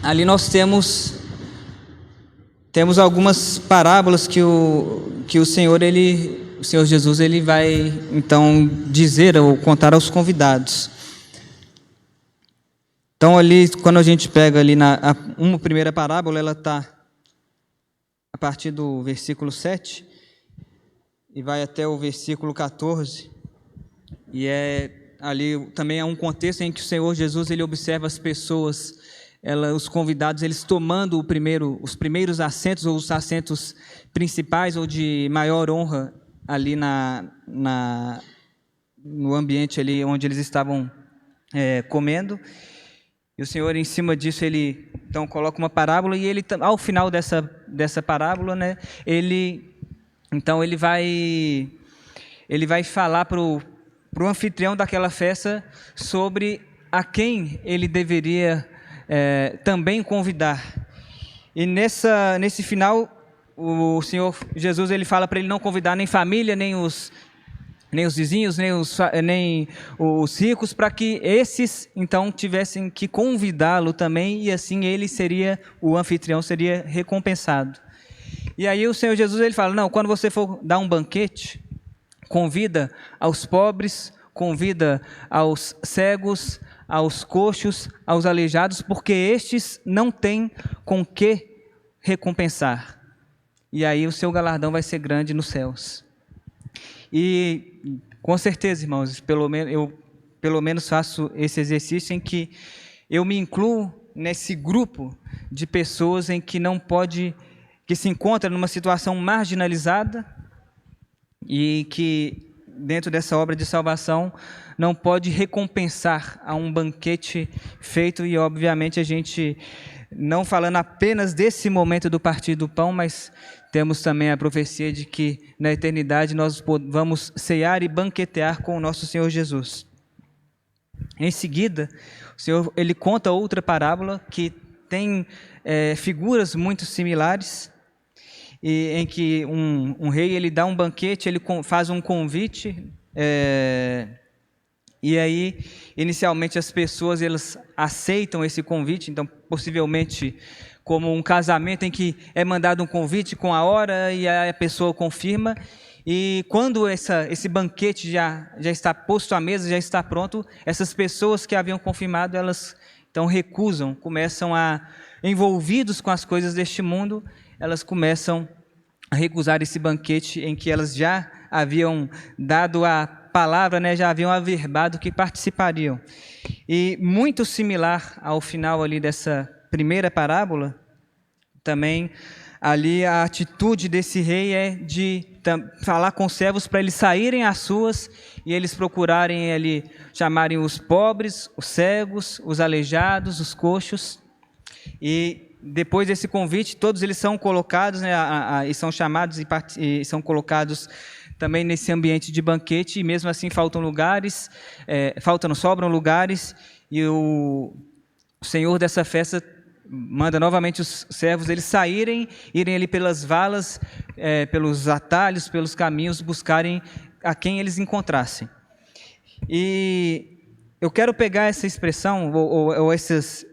ali nós temos algumas parábolas que o Senhor Jesus ele vai então dizer ou contar aos convidados. Então ali, quando a gente pega ali uma primeira parábola, ela está a partir do versículo 7 e vai até o versículo 14, e ali também é um contexto em que o Senhor Jesus ele observa as pessoas, os convidados, eles tomando os primeiros assentos, ou os assentos principais ou de maior honra ali no ambiente ali onde eles estavam comendo. E o Senhor, em cima disso, ele então coloca uma parábola, e ele, ao final dessa parábola, né, ele vai falar para o anfitrião daquela festa sobre a quem ele deveria também convidar. E nesse final, o Senhor Jesus ele fala para ele não convidar nem família, nem os vizinhos, nem os ricos, para que esses então tivessem que convidá-lo também, e assim o anfitrião seria recompensado. E aí o Senhor Jesus ele fala: não, quando você for dar um banquete, convida aos pobres, convida aos cegos, aos coxos, aos aleijados, porque estes não têm com que recompensar. E aí o seu galardão vai ser grande nos céus. E com certeza, irmãos, eu pelo menos faço esse exercício em que eu me incluo nesse grupo de pessoas em que que se encontra numa situação marginalizada e que dentro dessa obra de salvação não pode recompensar a um banquete feito. E obviamente a gente, não falando apenas desse momento do partir do pão, mas temos também a profecia de que na eternidade nós vamos cear e banquetear com o nosso Senhor Jesus. Em seguida, o Senhor ele conta outra parábola que tem figuras muito similares, e em que um rei ele dá um banquete, ele faz um convite, e aí inicialmente as pessoas elas aceitam esse convite. Então, possivelmente como um casamento em que é mandado um convite com a hora e a pessoa confirma, e quando esse banquete já está posto à mesa, já está pronto, essas pessoas que haviam confirmado, elas então recusam, envolvidos com as coisas deste mundo, elas começam a recusar esse banquete em que elas já haviam dado a palavra, né, já haviam averbado que participariam. E muito similar ao final ali dessa primeira parábola, também ali a atitude desse rei é de falar com os servos para eles saírem às suas e eles procurarem ali, chamarem os pobres, os cegos, os aleijados, os coxos. E depois desse convite, todos eles são colocados, né, e são chamados e são colocados também nesse ambiente de banquete, e mesmo assim sobram lugares, e o Senhor dessa festa manda novamente os servos eles irem ali pelas valas, pelos atalhos, pelos caminhos, buscarem a quem eles encontrassem. E eu quero pegar essa expressão, ou esses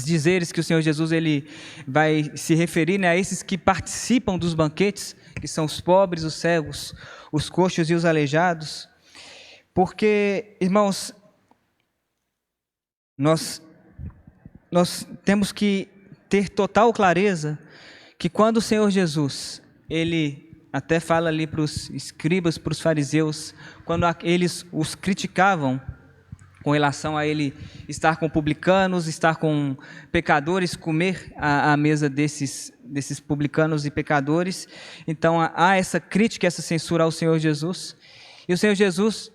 dizeres que o Senhor Jesus ele vai se referir, né, a esses que participam dos banquetes, que são os pobres, os cegos, os coxos e os aleijados, porque, irmãos, nós temos que ter total clareza que quando o Senhor Jesus, ele até fala ali para os escribas, para os fariseus, quando eles os criticavam com relação a ele estar com publicanos, estar com pecadores, comer à mesa desses publicanos e pecadores, então há essa crítica, essa censura ao Senhor Jesus. E o Senhor Jesus,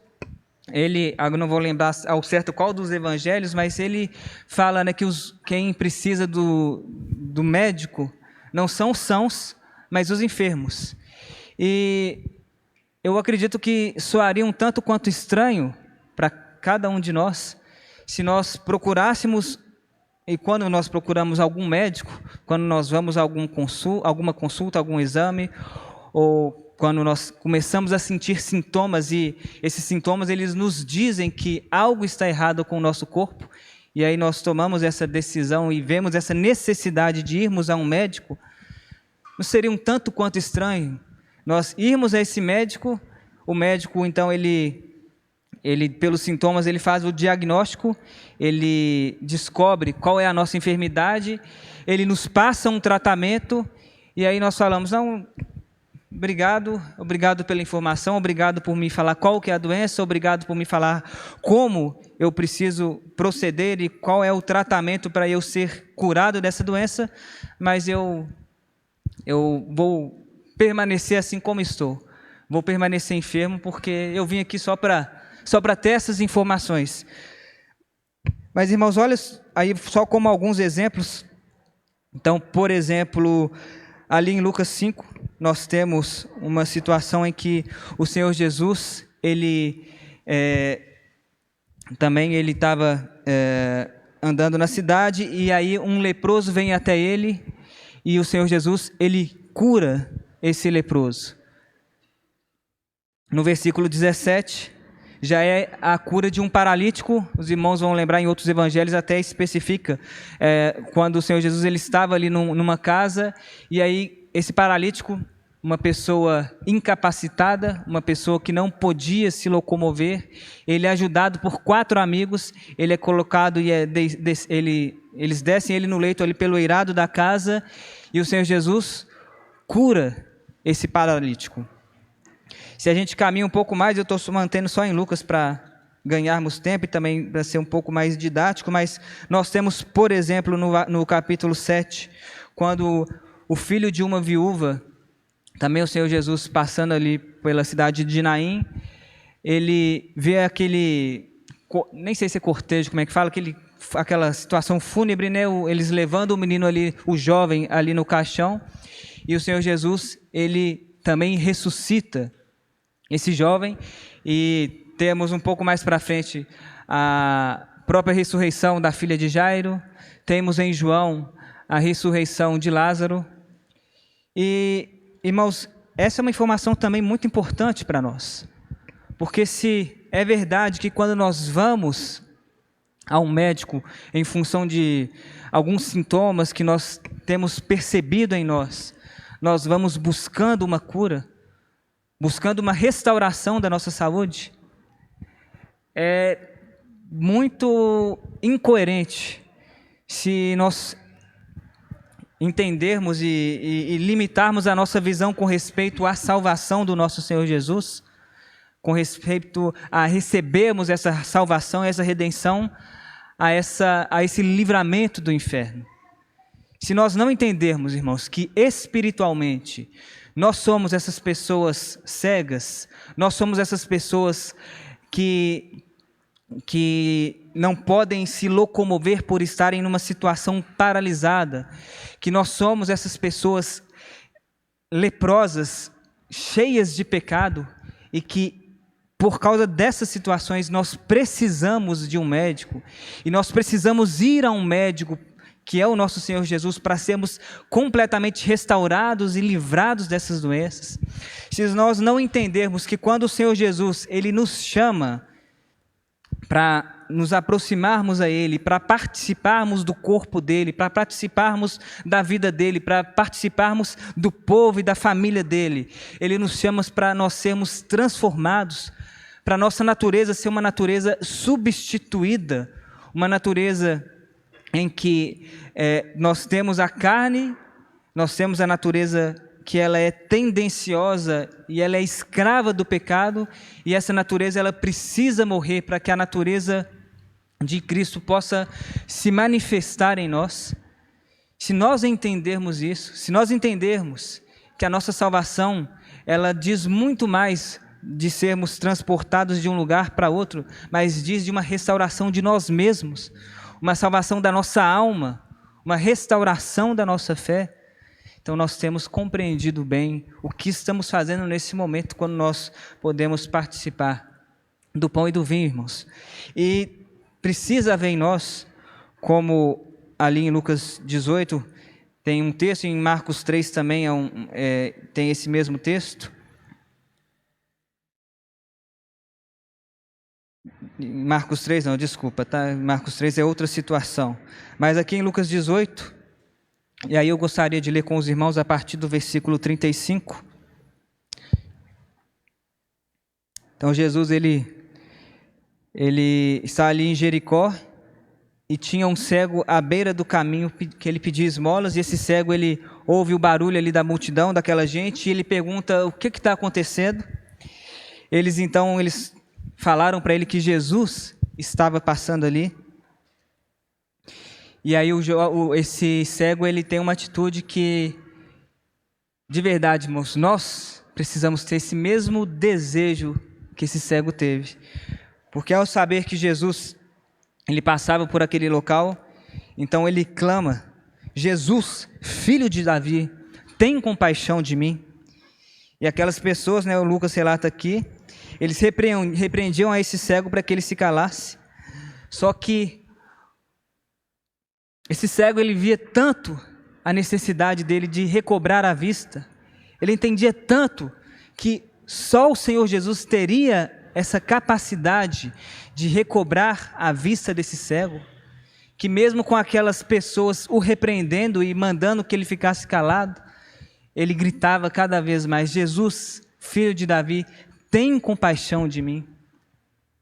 eu não vou lembrar ao certo qual dos evangelhos, mas ele fala, né, que quem precisa do médico não são os sãos, mas os enfermos. E eu acredito que soaria um tanto quanto estranho para cada um de nós se nós procurássemos, e quando nós procuramos algum médico, quando nós vamos a alguma consulta, algum exame, ou quando nós começamos a sentir sintomas, e esses sintomas eles nos dizem que algo está errado com o nosso corpo, e aí nós tomamos essa decisão e vemos essa necessidade de irmos a um médico, não seria um tanto quanto estranho nós irmos a esse médico, o médico então ele pelos sintomas ele faz o diagnóstico, ele descobre qual é a nossa enfermidade, ele nos passa um tratamento, e aí nós falamos, não, obrigado pela informação, obrigado por me falar qual que é a doença, obrigado por me falar como eu preciso proceder e qual é o tratamento para eu ser curado dessa doença, mas eu vou permanecer assim como estou. Vou permanecer enfermo porque eu vim aqui só para ter essas informações. Mas, irmãos, olha aí só como alguns exemplos. Então, por exemplo, ali em Lucas 5, nós temos uma situação em que o Senhor Jesus, ele estava andando na cidade, e aí um leproso vem até ele, e o Senhor Jesus, ele cura esse leproso. No versículo 17, já é a cura de um paralítico. Os irmãos vão lembrar, em outros evangelhos até especifica, quando o Senhor Jesus ele estava ali numa casa, e aí esse paralítico, uma pessoa incapacitada, uma pessoa que não podia se locomover, ele é ajudado por 4 amigos, ele é colocado e eles descem ele no leito ali pelo eirado da casa, e o Senhor Jesus cura esse paralítico. Se a gente caminha um pouco mais, eu estou mantendo só em Lucas para ganharmos tempo e também para ser um pouco mais didático, mas nós temos, por exemplo, no capítulo 7, quando o filho de uma viúva, também o Senhor Jesus passando ali pela cidade de Naim, ele vê aquele, nem sei se é cortejo, como é que fala, aquela situação fúnebre, né? Eles levando o menino ali, o jovem ali no caixão, e o Senhor Jesus, ele também ressuscita esse jovem, e temos um pouco mais para frente a própria ressurreição da filha de Jairo, temos em João a ressurreição de Lázaro. E, irmãos, essa é uma informação também muito importante para nós, porque se é verdade que quando nós vamos a um médico em função de alguns sintomas que nós temos percebido em nós vamos buscando uma cura, buscando uma restauração da nossa saúde, é muito incoerente se nós entendermos e limitarmos a nossa visão com respeito à salvação do nosso Senhor Jesus, com respeito a recebermos essa salvação, essa redenção, a esse livramento do inferno. Se nós não entendermos, irmãos, que espiritualmente nós somos essas pessoas cegas, nós somos essas pessoas que não podem se locomover por estarem numa situação paralisada, que nós somos essas pessoas leprosas, cheias de pecado, e que por causa dessas situações nós precisamos de um médico, e nós precisamos ir a um médico, que é o nosso Senhor Jesus, para sermos completamente restaurados e livrados dessas doenças. Se nós não entendermos que quando o Senhor Jesus, ele nos chama para nos aproximarmos a Ele, para participarmos do corpo dEle, para participarmos da vida dEle, para participarmos do povo e da família dEle, Ele nos chama para nós sermos transformados, para a nossa natureza ser uma natureza substituída, uma natureza em que nós temos a carne, nós temos a natureza que ela é tendenciosa e ela é escrava do pecado, e essa natureza ela precisa morrer para que a natureza de Cristo possa se manifestar em nós. Se nós entendermos isso, se nós entendermos que a nossa salvação ela diz muito mais de sermos transportados de um lugar para outro, mas diz de uma restauração de nós mesmos, uma salvação da nossa alma, uma restauração da nossa fé. Então nós temos compreendido bem o que estamos fazendo nesse momento, quando nós podemos participar do pão e do vinho, irmãos. E precisa haver em nós, como ali em Lucas 18, tem um texto, em Marcos 3 também tem esse mesmo texto. Marcos 3 não, desculpa, tá? Marcos 3 é outra situação. Mas aqui em Lucas 18, e aí eu gostaria de ler com os irmãos a partir do versículo 35. Então Jesus, ele está ali em Jericó, e tinha um cego à beira do caminho que ele pedia esmolas, e esse cego, ele ouve o barulho ali da multidão, daquela gente, e ele pergunta: o que está acontecendo? Eles falaram para ele que Jesus estava passando ali. E aí esse cego, ele tem uma atitude que, de verdade, irmãos, nós precisamos ter esse mesmo desejo que esse cego teve. Porque ao saber que Jesus, ele passava por aquele local, então ele clama: Jesus, filho de Davi, tem compaixão de mim. E aquelas pessoas, o Lucas relata aqui, eles repreendiam a esse cego para que ele se calasse. Só que esse cego, ele via tanto a necessidade dele de recobrar a vista, ele entendia tanto que só o Senhor Jesus teria essa capacidade de recobrar a vista desse cego, que mesmo com aquelas pessoas o repreendendo e mandando que ele ficasse calado, ele gritava cada vez mais: Jesus, filho de Davi, tem compaixão de mim.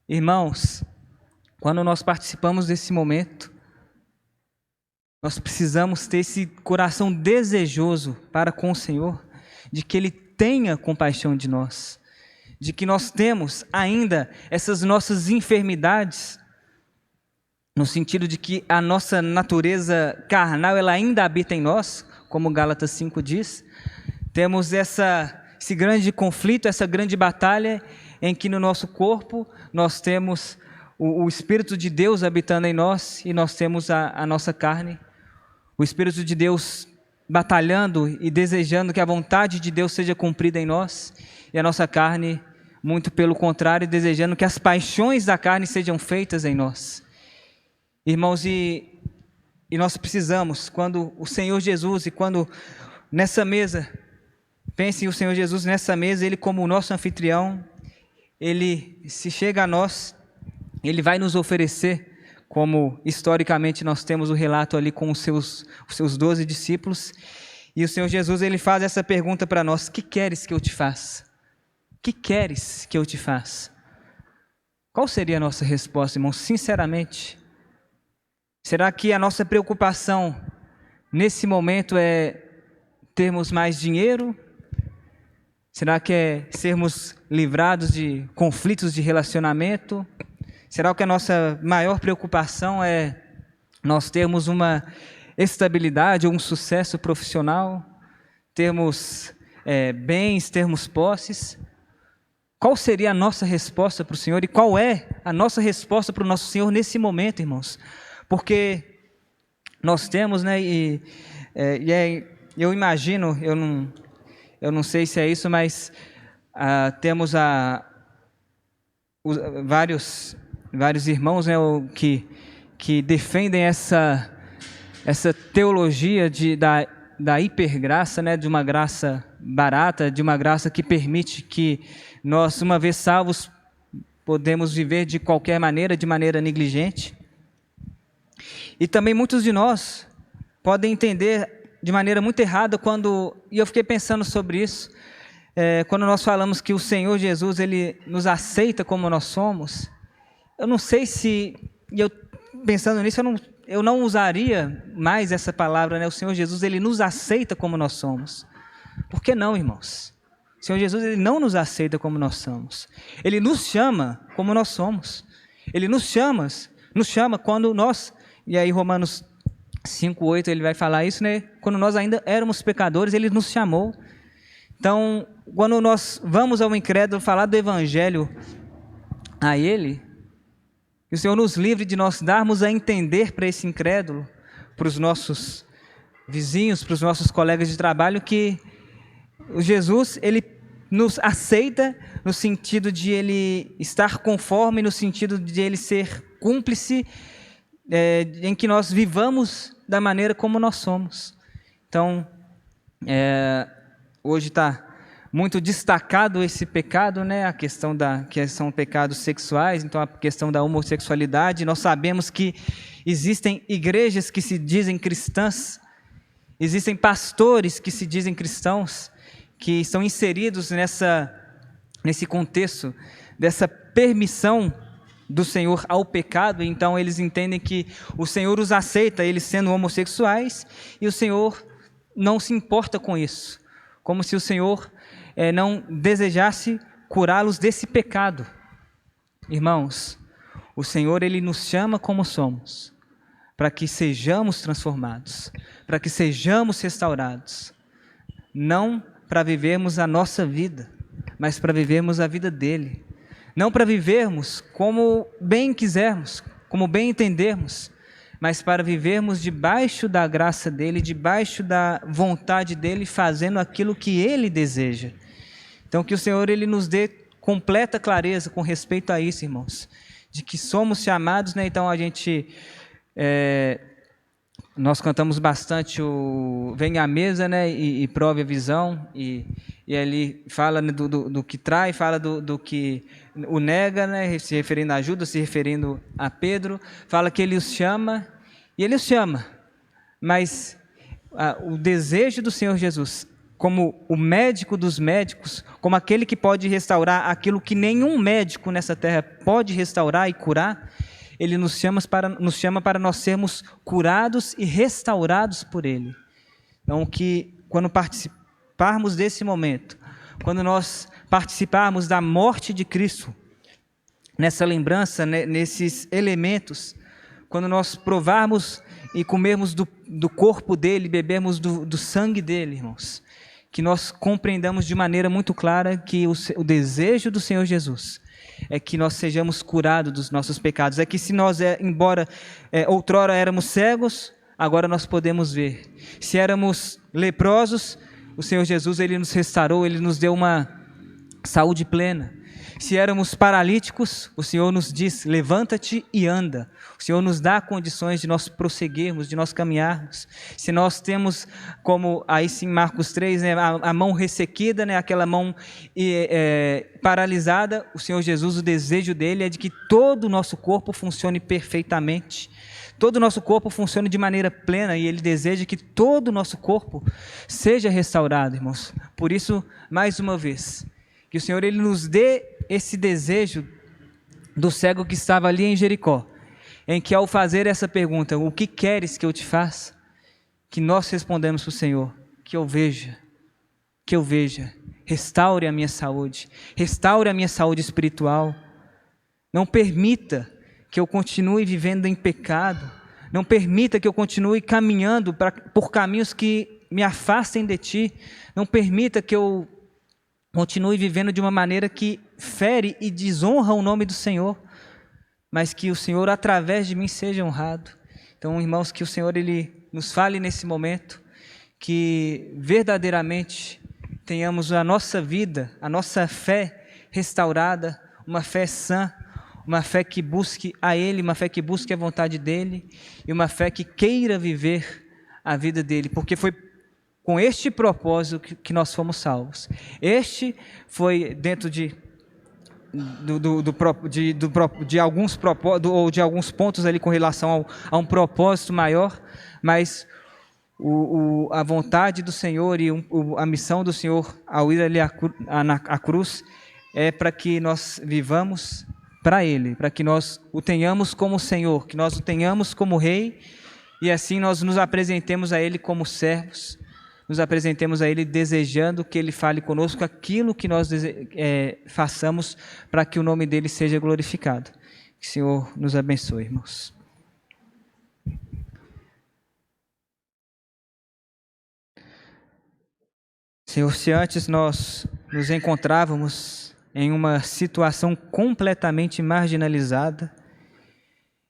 Irmãos, quando nós participamos desse momento, nós precisamos ter esse coração desejoso para com o Senhor, de que Ele tenha compaixão de nós, de que nós temos ainda essas nossas enfermidades, no sentido de que a nossa natureza carnal, ela ainda habita em nós, como Gálatas 5 diz. Temos esse grande conflito, essa grande batalha, em que no nosso corpo nós temos o Espírito de Deus habitando em nós, e nós temos a nossa carne. O Espírito de Deus batalhando e desejando que a vontade de Deus seja cumprida em nós, e a nossa carne, muito pelo contrário, desejando que as paixões da carne sejam feitas em nós. Irmãos, e nós precisamos, quando o Senhor Jesus, e quando nessa mesa, pensem o Senhor Jesus nessa mesa, Ele como o nosso anfitrião, Ele se chega a nós, Ele vai nos oferecer, como historicamente nós temos o relato ali com os seus 12 discípulos, e o Senhor Jesus, Ele faz essa pergunta para nós: que queres que eu te faça? Que queres que eu te faça? Qual seria a nossa resposta, irmãos, sinceramente? Será que a nossa preocupação nesse momento é termos mais dinheiro? Será que é sermos livrados de conflitos de relacionamento? Será que a nossa maior preocupação é nós termos uma estabilidade ou um sucesso profissional? Termos bens, termos posses? Qual seria a nossa resposta para o Senhor? E qual é a nossa resposta para o nosso Senhor nesse momento, irmãos? Porque nós temos, eu imagino, eu não sei se é isso, mas temos vários irmãos, que defendem essa teologia da hipergraça, de uma graça barata, de uma graça que permite que nós, uma vez salvos, podemos viver de qualquer maneira, de maneira negligente. E também muitos de nós podem entender de maneira muito errada e eu fiquei pensando sobre isso, quando nós falamos que o Senhor Jesus, Ele nos aceita como nós somos. Eu não sei pensando nisso, eu não usaria mais essa palavra, o Senhor Jesus, Ele nos aceita como nós somos. Por que não, irmãos? O Senhor Jesus, Ele não nos aceita como nós somos. Ele nos chama como nós somos. Ele nos chama quando nós... E aí Romanos 5:8, ele vai falar isso, Quando nós ainda éramos pecadores, Ele nos chamou. Então, quando nós vamos ao incrédulo falar do Evangelho a ele, que o Senhor nos livre de nós darmos a entender para esse incrédulo, para os nossos vizinhos, para os nossos colegas de trabalho, que o Jesus, Ele nos aceita no sentido de Ele estar conforme, no sentido de Ele ser cúmplice, em que nós vivamos da maneira como nós somos. Então, hoje está muito destacado esse pecado, né? A questão que são pecados sexuais, então a questão da homossexualidade. Nós sabemos que existem igrejas que se dizem cristãs, existem pastores que se dizem cristãos, que estão inseridos nesse contexto dessa permissão do Senhor ao pecado. Então eles entendem que o Senhor os aceita, eles sendo homossexuais, e o Senhor não se importa com isso, como se o Senhor não desejasse curá-los desse pecado. Irmãos, o Senhor, Ele nos chama como somos, para que sejamos transformados, para que sejamos restaurados, não para vivermos a nossa vida, mas para vivermos a vida dEle, não para vivermos como bem quisermos, como bem entendermos, mas para vivermos debaixo da graça dEle, debaixo da vontade dEle, fazendo aquilo que Ele deseja. Então, que o Senhor Ele nos dê completa clareza com respeito a isso, irmãos, de que somos chamados, né? Então, nós cantamos bastante o Venha à Mesa, né? E prove a visão, e ali fala, né, do que trai, fala do que o nega, né? Se referindo a Judas, se referindo a Pedro, fala que Ele os chama, e Ele os chama, mas o desejo do Senhor Jesus, como o médico dos médicos, como aquele que pode restaurar aquilo que nenhum médico nessa terra pode restaurar e curar, Ele nos chama para nós sermos curados e restaurados por Ele. Então, que quando participarmos desse momento, quando nós participarmos da morte de Cristo, nessa lembrança, né, nesses elementos, quando nós provarmos e comermos do corpo dEle, bebermos do sangue dEle, irmãos, que nós compreendamos de maneira muito clara que o desejo do Senhor Jesus é que nós sejamos curados dos nossos pecados, é que se nós, embora outrora éramos cegos, agora nós podemos ver. Se éramos leprosos, o Senhor Jesus, Ele nos restaurou, Ele nos deu uma saúde plena. Se éramos paralíticos, o Senhor nos diz, levanta-te e anda. O Senhor nos dá condições de nós prosseguirmos, de nós caminharmos. Se nós temos, como aí sim Marcos 3, né, a mão ressequida, né, aquela mão paralisada, o Senhor Jesus, o desejo dEle é de que todo o nosso corpo funcione perfeitamente. Todo o nosso corpo funcione de maneira plena, e Ele deseja que todo o nosso corpo seja restaurado, irmãos. Por isso, mais uma vez, que o Senhor Ele nos dê esse desejo do cego que estava ali em Jericó, em que ao fazer essa pergunta, o que queres que eu te faça? Que nós respondemos para o Senhor, que eu veja, restaure a minha saúde espiritual, não permita que eu continue vivendo em pecado, não permita que eu continue caminhando por caminhos que me afastem de Ti, não permita que eu continue vivendo de uma maneira que fere e desonra o nome do Senhor, mas que o Senhor, através de mim, seja honrado. Então, irmãos, que o Senhor Ele nos fale nesse momento, que verdadeiramente tenhamos a nossa vida, a nossa fé restaurada, uma fé sã, uma fé que busque a Ele, uma fé que busque a vontade dEle, e uma fé que queira viver a vida dEle, porque foi com este propósito que nós fomos salvos. Este foi dentro de alguns propósitos, ou de alguns pontos ali com relação a um propósito maior, mas a vontade do Senhor e a missão do Senhor ao ir ali à cruz é para que nós vivamos para Ele, para que nós o tenhamos como Senhor, que nós o tenhamos como Rei, e assim nós nos apresentemos a Ele como servos, nos apresentemos a Ele desejando que Ele fale conosco aquilo que nós façamos para que o nome dEle seja glorificado. Que o Senhor nos abençoe, irmãos. Senhor, se antes nós nos encontrávamos em uma situação completamente marginalizada,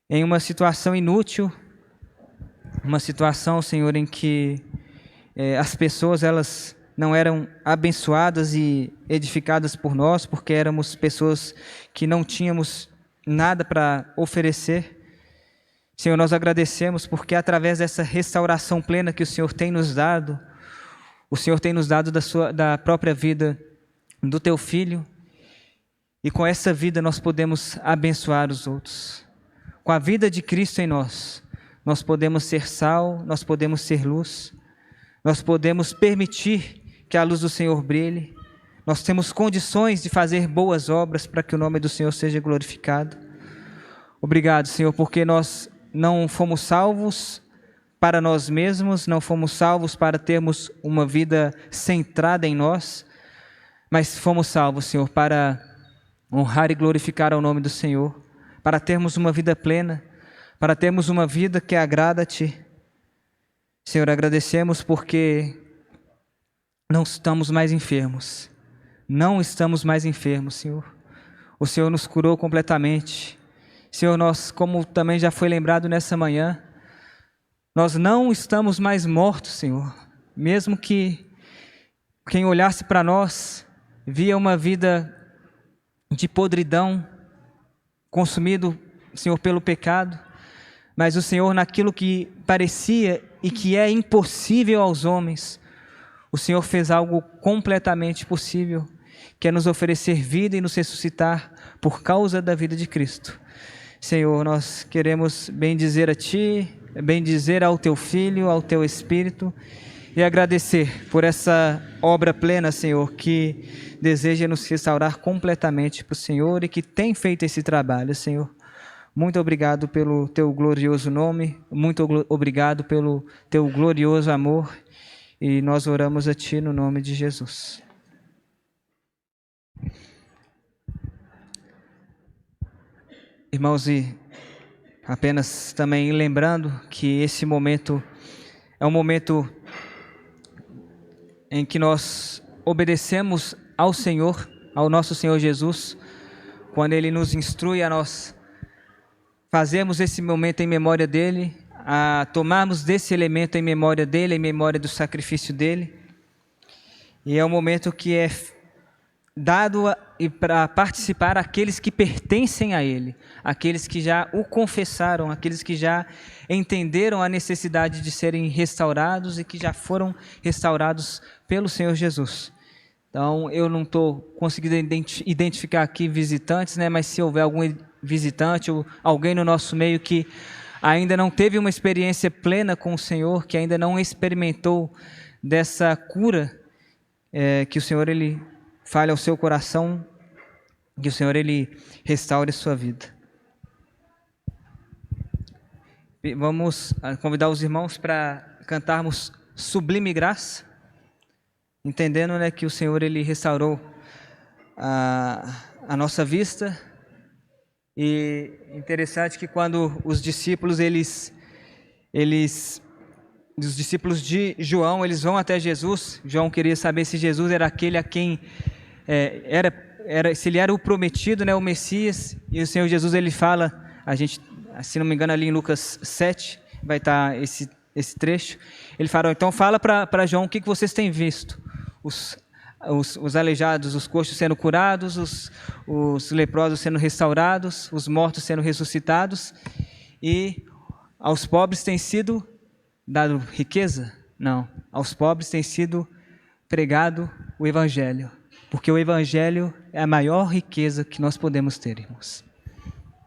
em uma situação inútil, uma situação, Senhor, em que as pessoas elas não eram abençoadas e edificadas por nós, porque éramos pessoas que não tínhamos nada para oferecer. Senhor, nós agradecemos porque através dessa restauração plena que o Senhor tem nos dado, o Senhor tem nos dado da própria vida do Teu Filho, e com essa vida nós podemos abençoar os outros. Com a vida de Cristo em nós, nós podemos ser sal, nós podemos ser luz, nós podemos permitir que a luz do Senhor brilhe, nós temos condições de fazer boas obras para que o nome do Senhor seja glorificado. Obrigado, Senhor, porque nós não fomos salvos para nós mesmos, não fomos salvos para termos uma vida centrada em nós, mas fomos salvos, Senhor, para honrar e glorificar ao nome do Senhor, para termos uma vida plena, para termos uma vida que agrada a Ti. Senhor, agradecemos porque não estamos mais enfermos. Não estamos mais enfermos, Senhor. O Senhor nos curou completamente. Senhor, nós, como também já foi lembrado nessa manhã, nós não estamos mais mortos, Senhor. Mesmo que quem olhasse para nós via uma vida de podridão, consumido, Senhor, pelo pecado, mas o Senhor, naquilo que parecia e que é impossível aos homens, o Senhor fez algo completamente possível, que é nos oferecer vida e nos ressuscitar por causa da vida de Cristo. Senhor, nós queremos bendizer a Ti, bendizer ao Teu Filho, ao Teu Espírito, e agradecer por essa obra plena, Senhor, que deseja nos restaurar completamente para o Senhor e que tem feito esse trabalho, Senhor. Muito obrigado pelo Teu glorioso nome, muito obrigado pelo Teu glorioso amor, e nós oramos a Ti no nome de Jesus. Irmãos, e apenas também lembrando que esse momento é um momento em que nós obedecemos ao Senhor, ao nosso Senhor Jesus, quando Ele nos instrui a nós fazermos esse momento em memória dEle, a tomarmos desse elemento em memória dEle, em memória do sacrifício dEle. E é um momento que é dado para participar aqueles que pertencem a Ele, aqueles que já o confessaram, aqueles que já entenderam a necessidade de serem restaurados e que já foram restaurados pelo Senhor Jesus. Então, eu não estou conseguindo identificar aqui visitantes, né? Mas se houver algum visitante ou alguém no nosso meio que ainda não teve uma experiência plena com o Senhor, que ainda não experimentou dessa cura, que o Senhor Ele fale ao seu coração, que o Senhor Ele restaure a sua vida. Vamos convidar os irmãos para cantarmos Sublime Graça, entendendo, né, que o Senhor Ele restaurou a nossa vista. E interessante que quando os discípulos os discípulos de João, eles vão até Jesus. João queria saber se Jesus era aquele a quem se ele era o prometido, né, o Messias. E o Senhor Jesus ele fala, se não me engano ali em Lucas 7 vai estar esse trecho. Ele fala, então fala para João o que vocês têm visto: os aleijados, os coxos sendo curados, os leprosos sendo restaurados, os mortos sendo ressuscitados, e aos pobres tem sido dado riqueza? Não, aos pobres tem sido pregado o Evangelho, porque o Evangelho é a maior riqueza que nós podemos ter, irmãos.